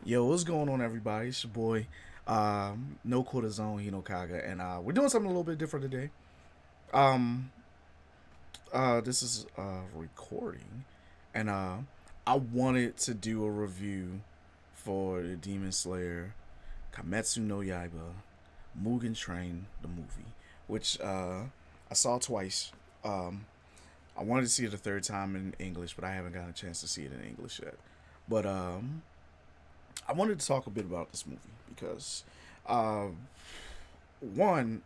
Yo, what's going on, everybody? It's your boy, No Cortisone Hinokaga, and we're doing something a little bit different today. Um, this is recording, and I wanted to do a review for the Demon Slayer Kimetsu no Yaiba Mugen Train the movie, which I saw twice. Um, I wanted to see it a third time in English, but I haven't gotten a chance to see it in English yet. But I wanted to talk a bit about this movie because, uh, one,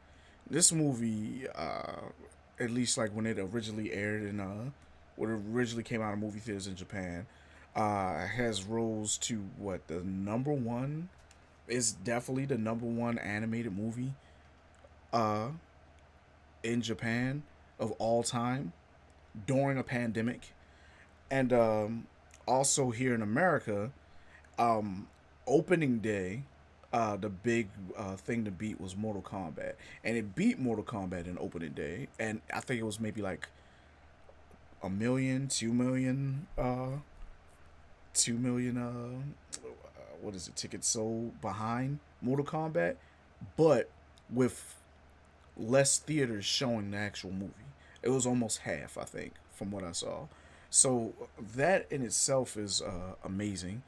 this movie, at least like when it originally aired in, when it originally came out of movie theaters in Japan, has rose to what the number one is definitely the number one animated movie, uh, in Japan of all time during a pandemic, and also here in America, um, opening day, the big thing to beat was Mortal Kombat, and it beat Mortal Kombat in opening day, and I think it was maybe like a million, 2 million, 2 million. What is it? Tickets sold behind Mortal Kombat, but with less theaters showing the actual movie. It was almost half, I think, from what I saw. So that in itself is amazing,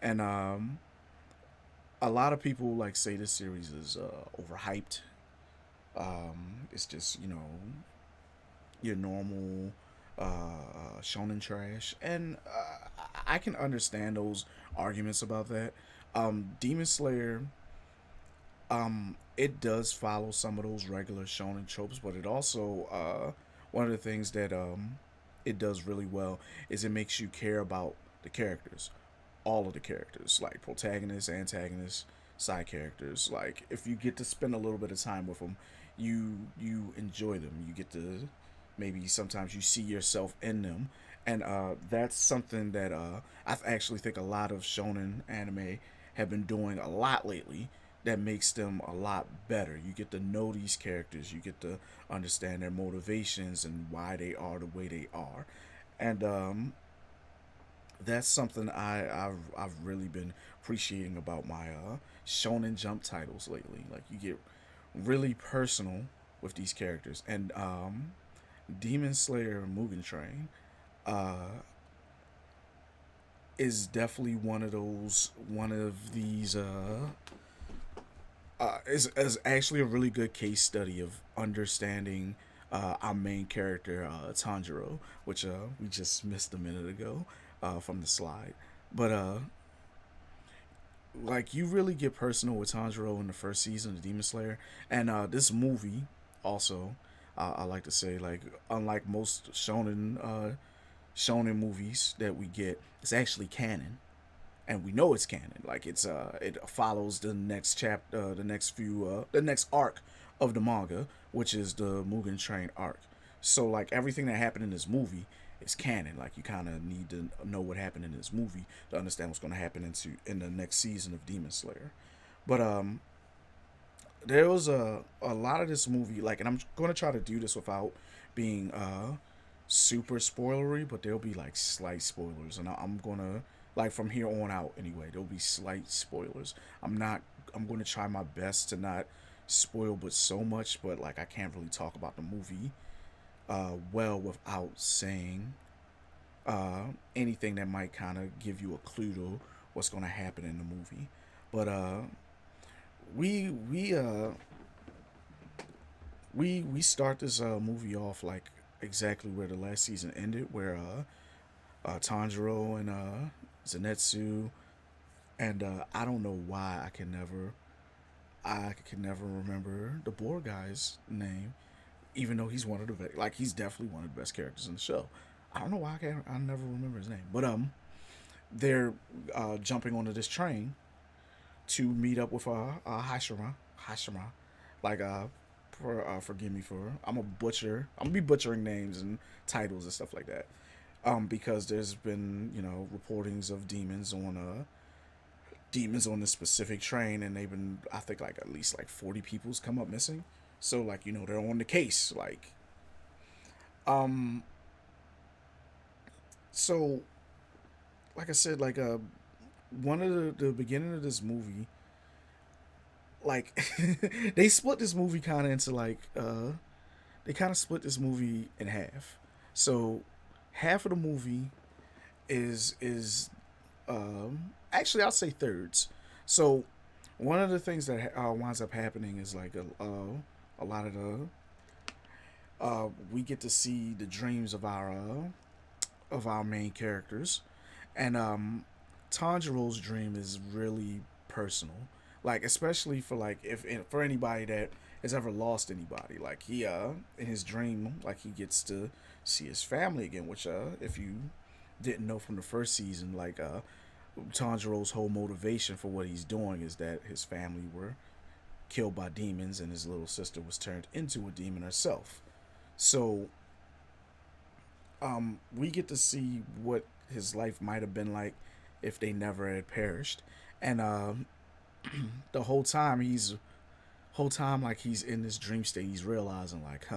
and a lot of people like say this series is overhyped. It's just your normal shonen trash, and I can understand those arguments about that. Demon Slayer, it does follow some of those regular shonen tropes, but it also one of the things that it does really well is it makes you care about the characters, all of the characters, like protagonists, antagonists, side characters. Like if you get to spend a little bit of time with them, you enjoy them. You get to maybe sometimes you see yourself in them, and that's something that I actually think a lot of shonen anime have been doing a lot lately. That makes them a lot better. You get to know these characters. You get to understand their motivations and why they are the way they are, and that's something I've really been appreciating about my Shonen Jump titles lately. Like you get really personal with these characters, and Demon Slayer Mugen Train uh, is definitely one of these is actually a really good case study of understanding our main character Tanjiro, which we just missed a minute ago from the slide. But like you really get personal with Tanjiro in the first season of Demon Slayer, and this movie also, I like to say, like unlike most shonen movies that we get, it's actually canon, and we know it's canon. Like it follows the next chapter, the next arc of the manga, which is the Mugen Train arc. So like everything that happened in this movie is canon. Like you kind of need to know what happened in this movie to understand what's going to happen in the next season of Demon Slayer. But there was a lot of this movie like, and I'm going to try to do this without being super spoilery, but there'll be like slight spoilers, and I'm gonna like from here on out anyway. There'll be slight spoilers. I'm not. I'm gonna try my best to not spoil, but so much. But like I can't really talk about the movie well without saying anything that might kind of give you a clue to what's gonna happen in the movie. But we we uh we start this movie off like exactly where the last season ended, where Tanjiro and Zenitsu, and I don't know why I can never remember the boar guy's name, even though he's one of the like he's definitely one of the best characters in the show. I don't know why I never remember his name, but they're jumping onto this train to meet up with Hashima, like forgive me for I'm a butcher. I'm gonna be butchering names and titles and stuff like that. Because there's been reportings of demons on this specific train, and they've been I think like at least like 40 people's come up missing. So like they're on the case. Like um so like I said, like one of the beginning of this movie, like they split this movie kind of into like they kind of split this movie in half. So half of the movie is actually I'll say thirds. So one of the things that winds up happening is like a lot of the we get to see the dreams of our main characters, and Tanjiro's dream is really personal, like especially for like if for anybody that has ever lost anybody, like he in his dream like he gets to see his family again, which if you didn't know from the first season, like Tanjiro's whole motivation for what he's doing is that his family were killed by demons and his little sister was turned into a demon herself. So we get to see what his life might have been like if they never had perished. And the whole time like he's in this dream state, he's realizing like,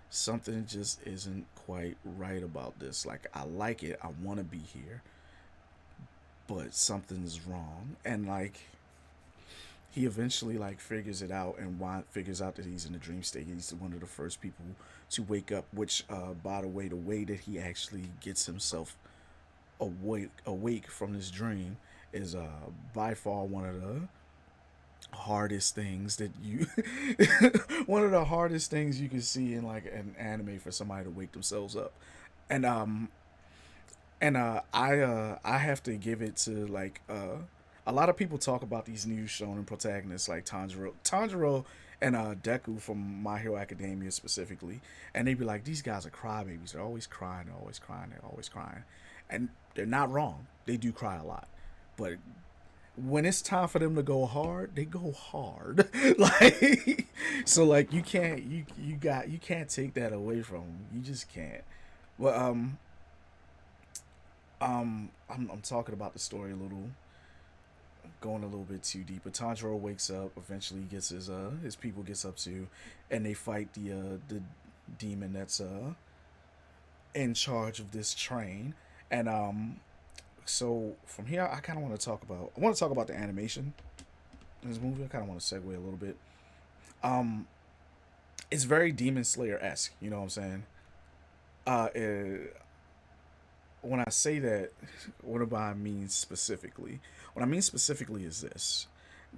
something just isn't quite right about this. Like I like it, I want to be here, but something's wrong. And like he eventually like figures it out and figures out that he's in a dream state. He's one of the first people to wake up. Which, by the way that he actually gets himself awake from this dream is by far one of the hardest things that you one of the hardest things you can see in like an anime for somebody to wake themselves up. And I have to give it to like a lot of people talk about these new shonen protagonists like Tanjiro and Deku from My Hero Academia specifically, and they be like, these guys are crybabies. They're always crying. They're always crying. They're always crying, and they're not wrong. They do cry a lot, but when it's time for them to go hard, they go hard. Like so, like you can't take that away from them. You just can't. Well, I'm talking about the story a little, going a little bit too deep. But Tanjiro wakes up, eventually gets his people gets up to, and they fight the demon that's in charge of this train. And so from here, I want to talk about the animation in this movie. I kind of want to segue a little bit. Um, it's very Demon Slayer esque. You know what I'm saying? It, when I say that, what do I mean specifically? What I mean specifically is this: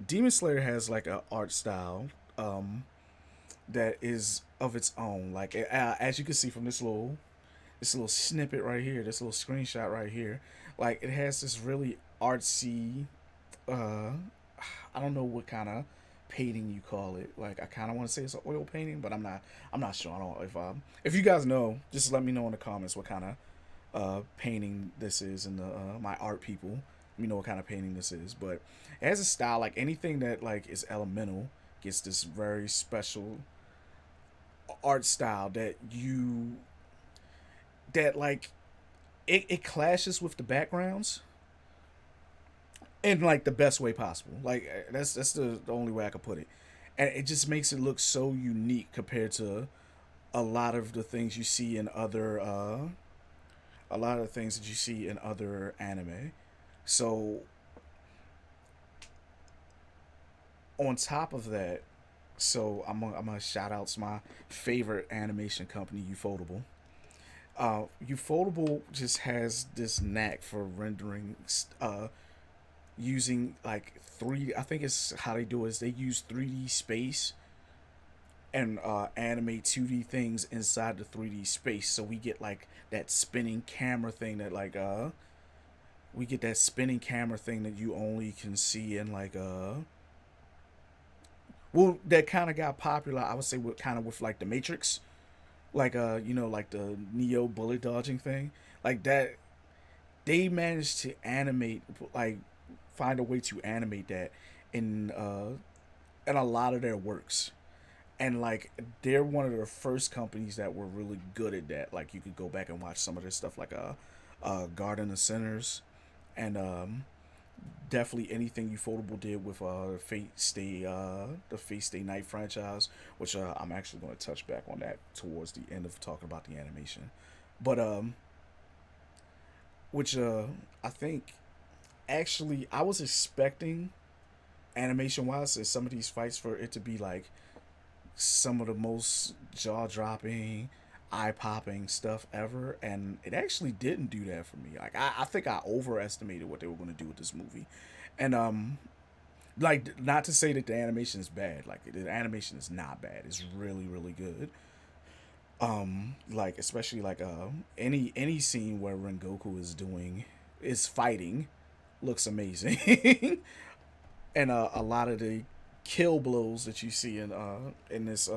Demon Slayer has like a art style that is of its own. Like as you can see from this little snippet right here, this little screenshot right here, like it has this really artsy. Uh, I don't know what kind of painting you call it. Like I kind of want to say it's an oil painting, but I'm not. I'm not sure. I don't know if you guys know, just let me know in the comments what kind of painting this is, and the my art people. Let me know what kind of painting this is, but it has a style like anything that like is elemental gets this very special art style that like it clashes with the backgrounds in like the best way possible. Like that's the only way I could put it, and it just makes it look so unique compared to a lot of the things you see in other a lot of the things that you see in other anime. So on top of that, so I'm gonna shout out to my favorite animation company, Ufotable. Ufotable just has this knack for rendering using like 3D. I think it's how they do it is they use 3D space and animate 2D things inside the 3D space. So we get like that spinning camera thing that like we get that spinning camera thing that you only can see in like well that kind of got popular. I would say with kind of with like the Matrix, like like the Neo bullet dodging thing, like that. They managed to animate like find a way to animate that in a lot of their works, and like they're one of the first companies that were really good at that. Like you could go back and watch some of their stuff, like Garden of Sinners, and definitely anything Ufotable did with the Fate Stay Night franchise, which I'm actually going to touch back on that towards the end of talking about the animation, but which I think actually I was expecting animation wise in some of these fights for it to be like some of the most jaw dropping, eye popping stuff ever, and it actually didn't do that for me. Like I think I overestimated what they were going to do with this movie, and like not to say that the animation is bad. Like the animation is not bad. It's really really good. Like especially like any scene where Rengoku is fighting looks amazing. And a lot of the kill blows that you see in this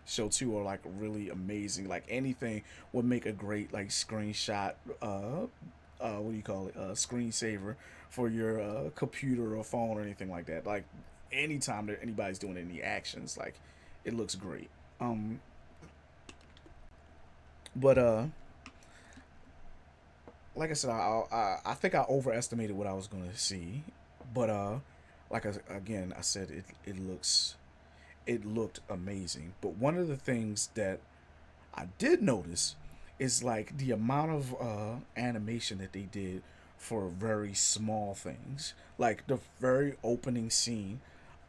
show too are like really amazing. Like anything would make a great like screenshot. What do you call it? Screensaver for your computer or phone or anything like that. Like anytime that anybody's doing any actions, like it looks great. Um, but like I said, I think I overestimated what I was going to see, but again, I said it looked amazing. But one of the things that I did notice is like the amount of animation that they did for very small things, like the very opening scene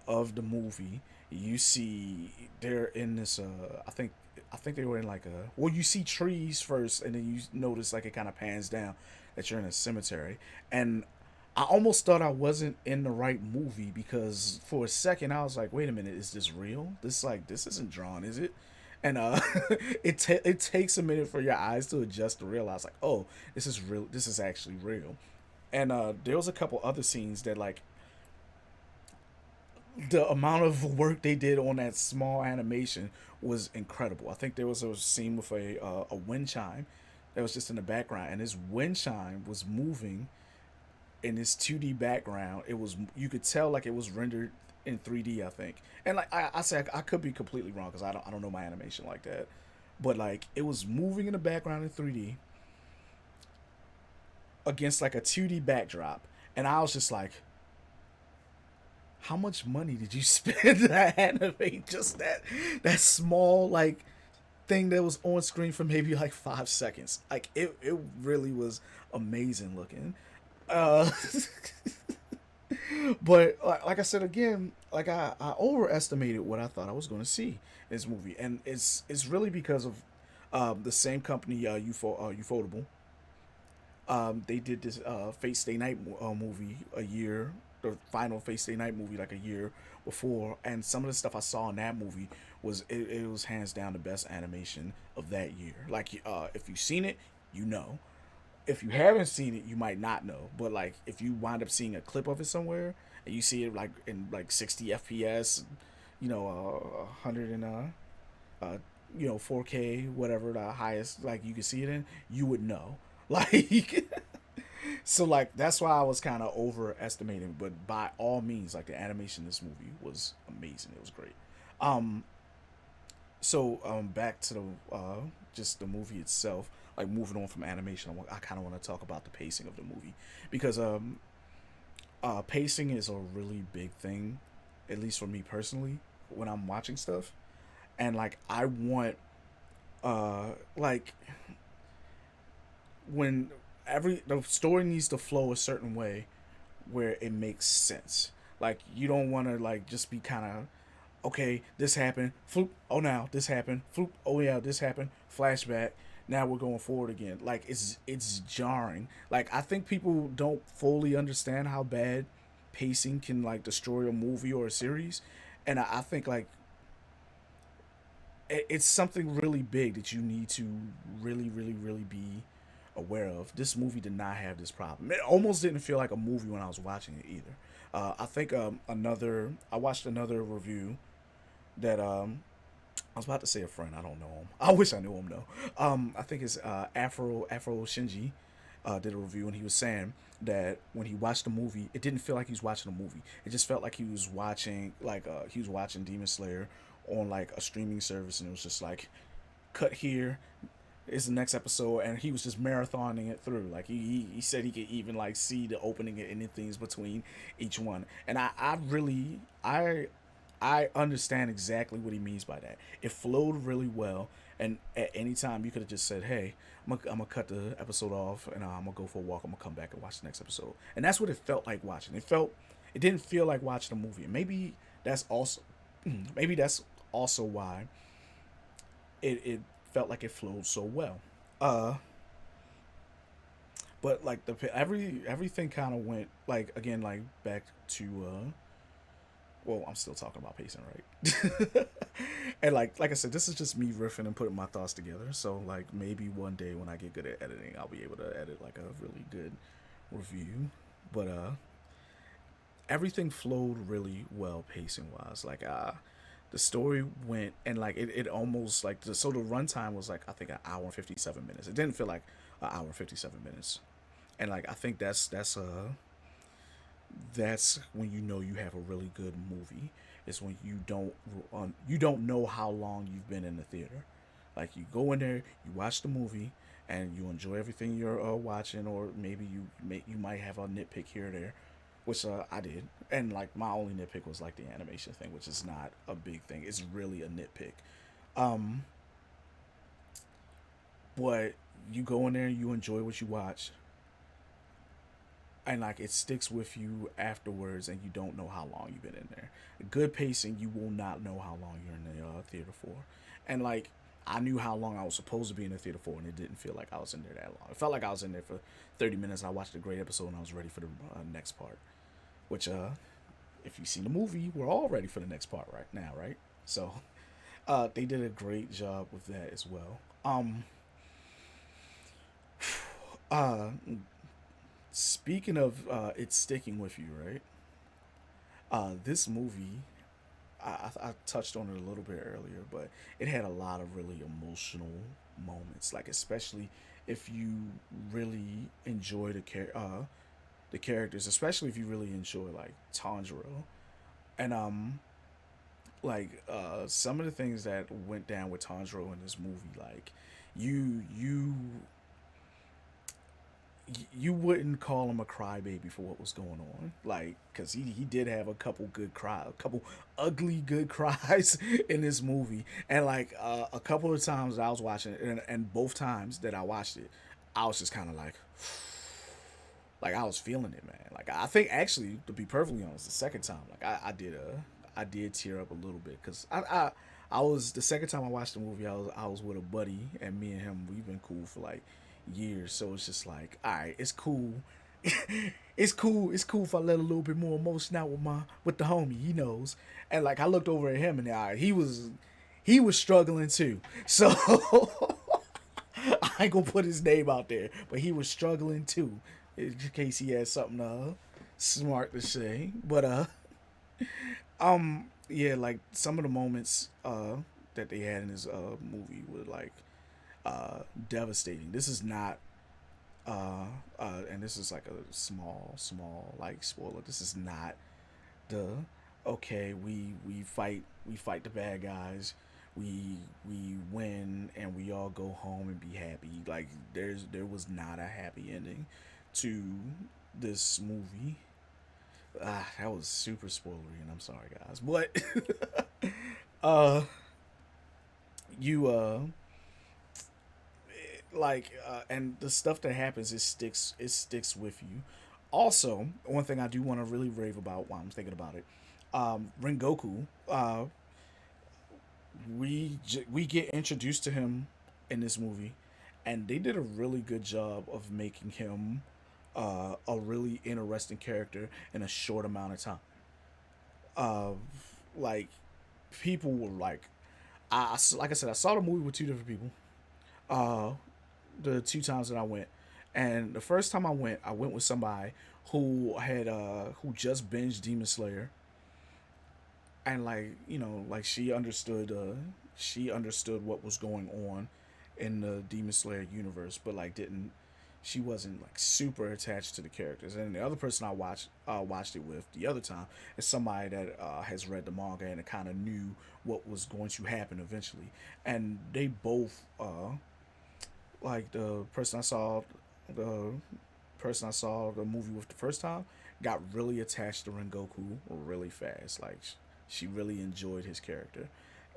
of the movie. You see they're in this I think they were in like a well you see trees first and then you notice like it kind of pans down that you're in a cemetery, and I almost thought I wasn't in the right movie because for a second I was like, wait a minute, is this real? This isn't drawn, is it? And it takes a minute for your eyes to adjust to realize like, oh, this is real. This is actually real. And there was a couple other scenes that like the amount of work they did on that small animation was incredible. I think there was a scene with a wind chime that was just in the background, and this wind chime was moving in this 2D background. It was you could tell like it was rendered in 3D. I think, and like I say I could be completely wrong because I don't know my animation like that, but like it was moving in the background in 3D against like a 2D backdrop, and I was just like, how much money did you spend to animate just that small like thing that was on screen for maybe like 5 seconds? Like it really was amazing looking. Uh, but like I said again, like I overestimated what I thought I was going to see in this movie, and it's really because of the same company, Ufotable. They did this Fate Stay Night movie a year, the final Fate Stay Night movie like a year before, and some of the stuff I saw in that movie it was hands down the best animation of that year. Like if you've seen it, you know. If you haven't seen it, you might not know. But like if you wind up seeing a clip of it somewhere and you see it like in like 60 FPS, you know, 100 and uh, 4K, whatever the highest like you can see it in, you would know. Like so like that's why I was kind of overestimating, but by all means like the animation in this movie was amazing. It was great. Um back to the just the movie itself, like moving on from animation, I kind of want to talk about the pacing of the movie because pacing is a really big thing, at least for me personally, when I'm watching stuff. And like I want like when every the story needs to flow a certain way where it makes sense. Like you don't want to like just be kind of okay, this happened, floop, oh now this happened, floop, oh yeah, this happened, flashback, now we're going forward again. Like it's jarring. Like I think people don't fully understand how bad pacing can like destroy a movie or a series, and I think like it's something really big that you need to really really really be aware of. This movie did not have this problem. It almost didn't feel like a movie when I was watching it either. I think another I watched another review that I was about to say a friend. I don't know him. I wish I knew him though. I think it's Afro Shinji did a review and he was saying that when he watched the movie, it didn't feel like he was watching a movie. It just felt like he was watching Demon Slayer on like a streaming service, and it was just like cut here is the next episode, and he was just marathoning it through. Like he said he could even like see the opening and the things between each one, and I really I understand exactly what he means by that. It flowed really well, And at any time, you could have just said, "Hey, I'm gonna cut the episode off, and I'm gonna go for a walk. I'm gonna come back and watch the next episode." And that's what it felt like watching. It didn't feel like watching a movie. And that's also, maybe that's also why it felt like it flowed so well. Uh, but like everything kind of went like again like back to well, I'm still talking about pacing, right? And like I said, this is just me riffing and putting my thoughts together. So like maybe one day when I get good at editing, I'll be able to edit like a really good review. But everything flowed really well pacing wise. Like the story went and like it almost like so the runtime was like I think an hour and 57 minutes. It didn't feel like an hour and 57 minutes. And like I think that's when you know you have a really good movie. It's when you don't know how long you've been in the theater. Like you go in there, you watch the movie, and you enjoy everything you're watching, or maybe you might have a nitpick here or there, which I did. And like my only nitpick was like the animation thing, which is not a big thing. It's really a nitpick. Um, but you go in there, you enjoy what you watch, and like it sticks with you afterwards, and you don't know how long you've been in there. Good pacing, you will not know how long you're in the theater for. And like I knew how long I was supposed to be in the theater for, and it didn't feel like I was in there that long. It felt like I was in there for 30 minutes. I watched a great episode, and I was ready for the next part. Which if you've seen the movie, we're all ready for the next part right now, right? So they did a great job with that as well. Uh, Speaking of it sticking with you, right? This movie, I touched on it a little bit earlier, but it had a lot of really emotional moments. Like especially if you really enjoy the characters, especially if you really enjoy like Tanjiro, and some of the things that went down with Tanjiro in this movie, like you you you wouldn't call him a crybaby for what was going on, like because he did have a couple ugly good cries in this movie, and like a couple of times I was watching it, and both times that I watched it, I was just kind of like I was feeling it, man. Like I think actually, to be perfectly honest, the second time, like I did tear up a little bit because I was the second time I watched the movie, I was with a buddy, and me and him we've been cool for like years, so it's just like all right, it's cool. It's cool if I let a little bit more emotion out with the homie, he knows. And like I looked over at him and he was struggling too. So I ain't gonna put his name out there, but he was struggling too, in case he had something smart to say. But yeah, like some of the moments that they had in this movie were like devastating. This is not and this is like a small like spoiler. This is not the okay. We fight the bad guys. We win and we all go home and be happy. Like there was not a happy ending to this movie. That was super spoilery, and I'm sorry, guys. But uh, you and the stuff that happens, it sticks with you. Also, one thing I do want to really rave about while I'm thinking about it, Rengoku. We get introduced to him in this movie, and they did a really good job of making him a really interesting character in a short amount of time. Uh, like people were like, like I said, I saw the movie with two different people. Uh, the two times that I went, and the first time I went with somebody who just binged Demon Slayer, and like like she understood what was going on in the Demon Slayer universe, but like didn't she wasn't like super attached to the characters. And the other person I watched it with the other time is somebody that has read the manga and kind of knew what was going to happen eventually, and they both like the person I saw the movie with the first time got really attached to Rengoku really fast. Like she really enjoyed his character,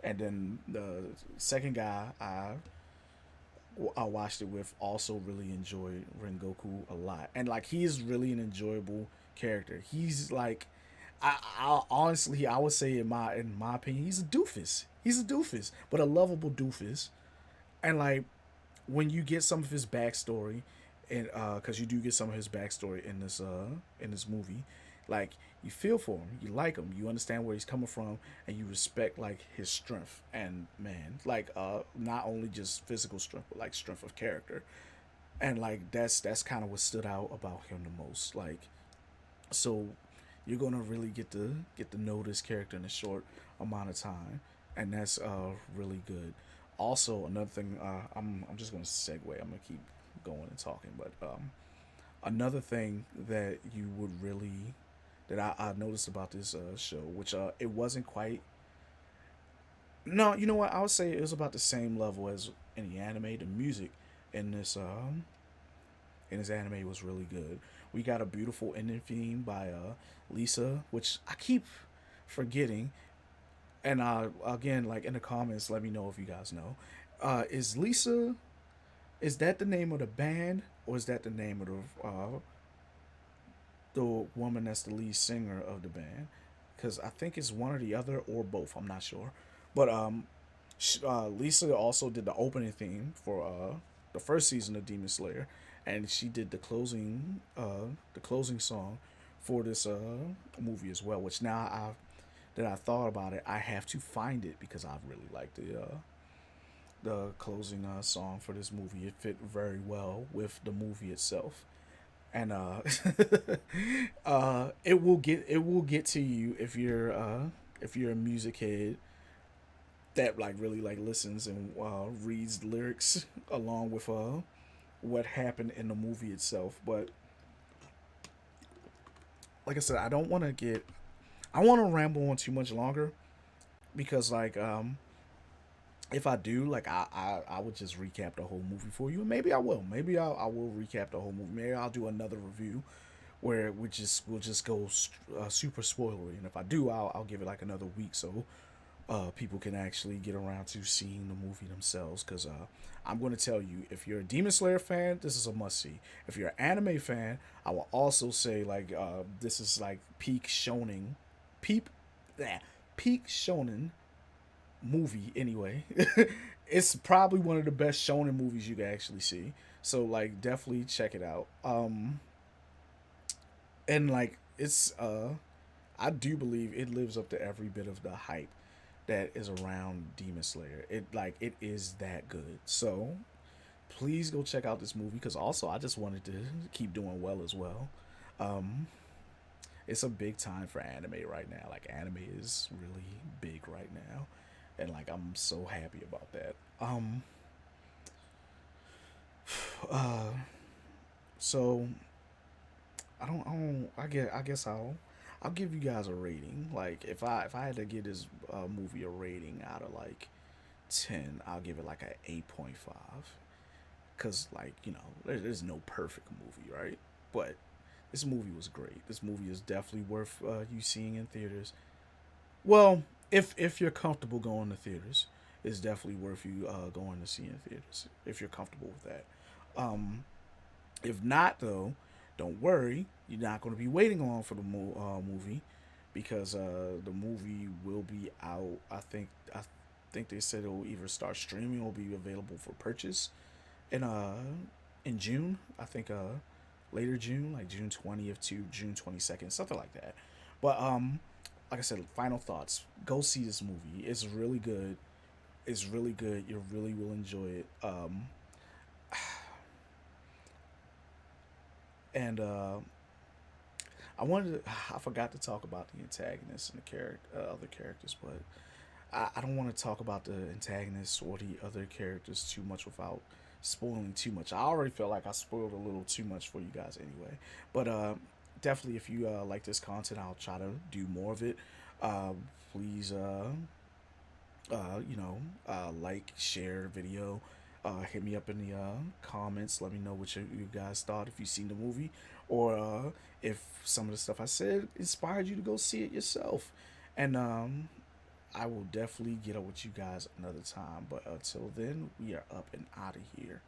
And then the second guy I watched it with also really enjoyed Rengoku a lot, and like he's really an enjoyable character. He's like, I honestly I would say in my opinion he's a doofus. He's a doofus, but a lovable doofus. And like when you get some of his backstory, and because you do get some of his backstory in this movie, like you feel for him, you like him, you understand where he's coming from, and you respect like his strength. And man, like not only just physical strength, but like strength of character. And like that's kind of what stood out about him the most. Like so, you're gonna really get to know this character in a short amount of time, and that's really good. Also, another thing, I'm just gonna segue. I'm gonna keep going and talking, but another thing that you would really that I noticed about this show, which it wasn't quite. No, you know what? I would say it was about the same level as in the anime. The music in this anime was really good. We got a beautiful ending theme by Lisa, which I keep forgetting. And again, like in the comments, let me know if you guys know. Is Lisa? Is that the name of the band, or is that the name of the woman that's the lead singer of the band? Because I think it's one or the other, or both. I'm not sure. But Lisa also did the opening theme for the first season of Demon Slayer, and she did the closing song for this movie as well. Which now I thought about it, I have to find it because I really like the closing song for this movie. It fit very well with the movie itself, and it will get to you if you're a music head that like really like listens and reads the lyrics along with what happened in the movie itself. But like I said, I want to ramble on too much longer because like if I do, like I would just recap the whole movie for you, and maybe I will. Maybe I will recap the whole movie. Maybe I'll do another review where we'll just go super spoilery, and if I do, I'll give it like another week so people can actually get around to seeing the movie themselves. Because I'm going to tell you, if you're a Demon Slayer fan, this is a must see. If you're an anime fan, I will also say like this is like peak shonen, peep, yeah, peak shonen movie anyway. It's probably one of the best shonen movies you can actually see. So like definitely check it out. And like it's I do believe it lives up to every bit of the hype that is around Demon Slayer. It is that good. So please go check out this movie because also I just wanted to keep doing well as well. Um, it's a big time for anime right now. Like anime is really big right now, and like I'm so happy about that. Uh, so I guess I'll give you guys a rating. Like if I had to give this movie a rating out of like 10, I'll give it like a 8.5. Cause like there's no perfect movie, right? But this movie was great. This movie is definitely worth you seeing in theaters. Well, if you're comfortable going to theaters, it's definitely worth you going to see in theaters if you're comfortable with that. Um, if not, though, don't worry. You're not going to be waiting long for the movie because the movie will be out. I think they said it will either start streaming or be available for purchase in June. I think later June, like June 20th to June 22nd, something like that. But like I said, final thoughts. Go see this movie. It's really good. It's really good. You really will enjoy it. And I forgot to talk about the antagonists and the other characters, but I don't want to talk about the antagonists or the other characters too much without spoiling too much. I already felt like I spoiled a little too much for you guys anyway. But definitely, if you like this content, I'll try to do more of it. Uh, please, like, share the video. Hit me up in the comments. Let me know what you guys thought if you've seen the movie, or if some of the stuff I said inspired you to go see it yourself. And I will definitely get up with you guys another time. But until then, we are up and out of here.